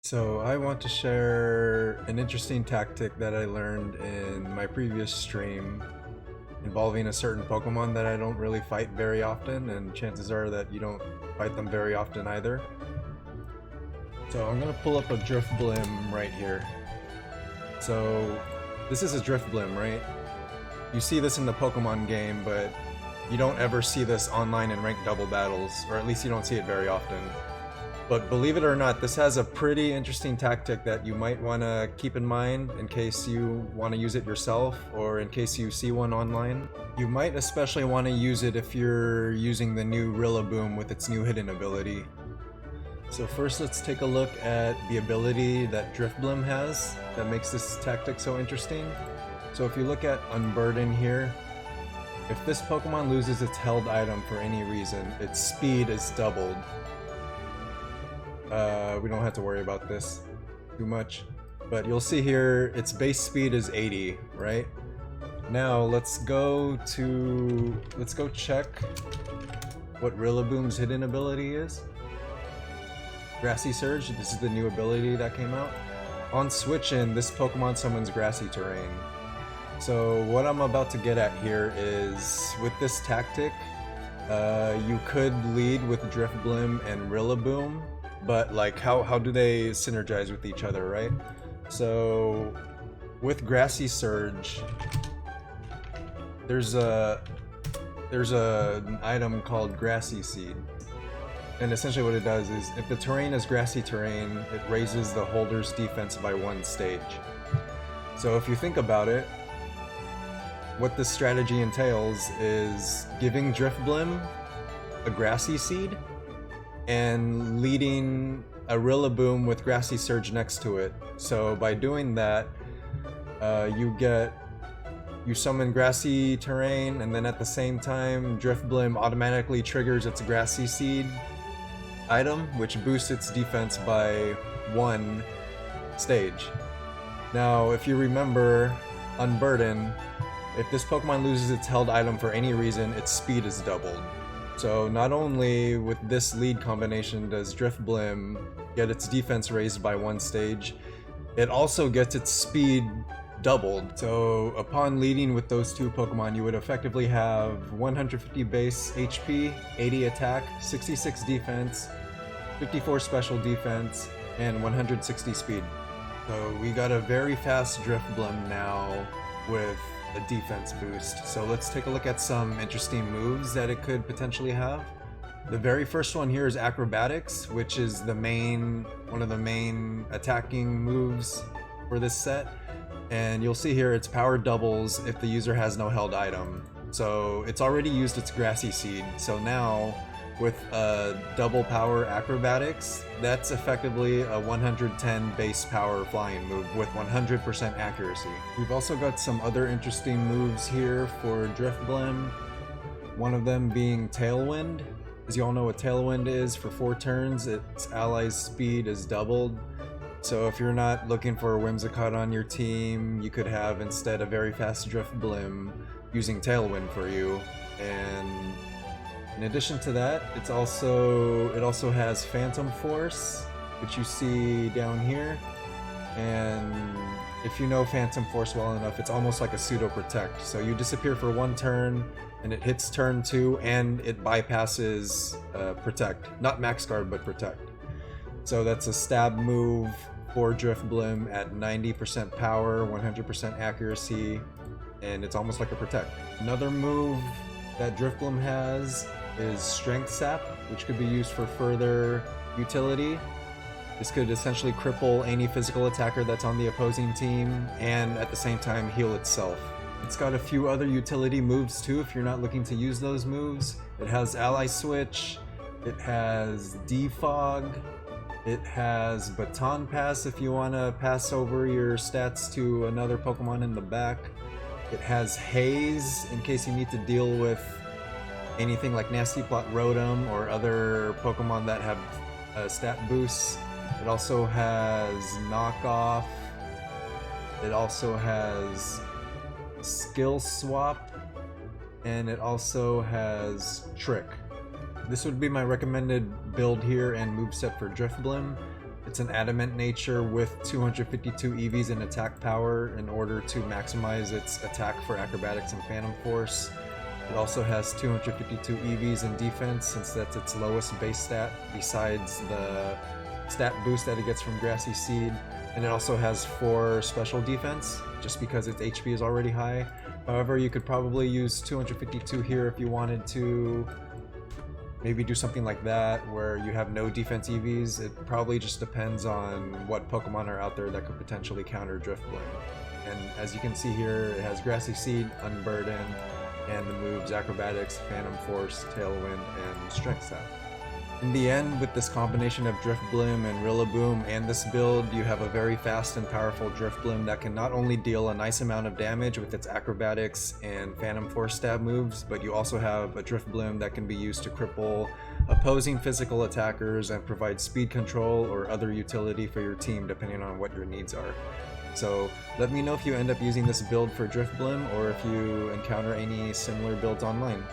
So I want to share an interesting tactic that I learned in my previous stream involving a certain Pokemon that I don't really fight very often, and chances are that you don't fight them very often either. So I'm gonna pull up a Drifblim right here. So this is a Drifblim, right? You see this in the Pokemon game, but you don't ever see this online in ranked double battles, or at least you don't see it very often. But believe it or not, this has a pretty interesting tactic that you might want to keep in mind in case you want to use it yourself or in case you see one online. You might especially want to use it if you're using the new Rillaboom with its new hidden ability. So first let's take a look at the ability that Drifblim has that makes this tactic so interesting. So if you look at Unburden here, if this Pokemon loses its held item for any reason, its speed is doubled. We don't have to worry about this too much, but you'll see here its base speed is 80, right? Now let's go check what Rillaboom's hidden ability is. Grassy Surge, this is the new ability that came out. On switch in, this Pokemon summons grassy terrain. So what I'm about to get at here is, with this tactic, you could lead with Drifblim and Rillaboom, but like how do they synergize with each other, right? So with Grassy Surge, there's an item called Grassy Seed. And essentially what it does is, if the terrain is grassy terrain, it raises the holder's defense by 1 stage. So if you think about it, what this strategy entails is giving Drifblim a Grassy Seed and leading a Rillaboom with Grassy Surge next to it. So by doing that, you summon grassy terrain, and then at the same time Drifblim automatically triggers its Grassy Seed item, which boosts its defense by 1 stage. Now if you remember Unburden, if this Pokemon loses its held item for any reason, its speed is doubled. So not only with this lead combination does Drifblim get its defense raised by 1 stage, it also gets its speed doubled. So upon leading with those two Pokemon, you would effectively have 150 base HP, 80 attack, 66 defense, 54 special defense, and 160 speed. So we got a very fast Drifblim now with a defense boost. So let's take a look at some interesting moves that it could potentially have. The very first one here is Acrobatics, which is one of the main attacking moves for this set. And you'll see here its power doubles if the user has no held item. So it's already used its Grassy Seed, so now with double power Acrobatics, that's effectively a 110 base power flying move with 100% accuracy. We've also got some other interesting moves here for Drifblim, one of them being Tailwind. As you all know what Tailwind is, for 4 turns its ally's speed is doubled. So if you're not looking for a Whimsicott on your team, you could have instead a very fast Drifblim using Tailwind for you. And in addition to that, it also has Phantom Force, which you see down here. And if you know Phantom Force well enough, it's almost like a pseudo protect. So you disappear for 1 turn, and it hits turn 2, and it bypasses protect. Not max guard, but protect. So that's a stab move for Drifblim at 90% power, 100% accuracy, and it's almost like a protect. Another move that Drifblim has is Strength Sap, which could be used for further utility. This could essentially cripple any physical attacker that's on the opposing team and at the same time heal itself. It's got a few other utility moves too if you're not looking to use those moves. It has Ally Switch, it has Defog, it has Baton Pass if you want to pass over your stats to another Pokemon in the back. It has Haze in case you need to deal with anything like Nasty Plot Rotom or other Pokemon that have stat boosts. It also has Knockoff. It also has Skill Swap. And it also has Trick. This would be my recommended build here and moveset for Drifblim. It's an Adamant Nature with 252 Eevees in attack power in order to maximize its attack for Acrobatics and Phantom Force. It also has 252 Eevees in defense, since that's its lowest base stat, besides the stat boost that it gets from Grassy Seed. And it also has 4 special defense, just because its HP is already high. However, you could probably use 252 here if you wanted to maybe do something like that, where you have no defense Eevees. It probably just depends on what Pokemon are out there that could potentially counter Drifblim. And as you can see here, it has Grassy Seed, Unburden, and the moves Acrobatics, Phantom Force, Tailwind, and Strength Stat. In the end, with this combination of Drifblim and Rillaboom and this build, you have a very fast and powerful Drifblim that can not only deal a nice amount of damage with its Acrobatics and Phantom Force stab moves, but you also have a Drifblim that can be used to cripple opposing physical attackers and provide speed control or other utility for your team depending on what your needs are. So let me know if you end up using this build for Drifblim or if you encounter any similar builds online.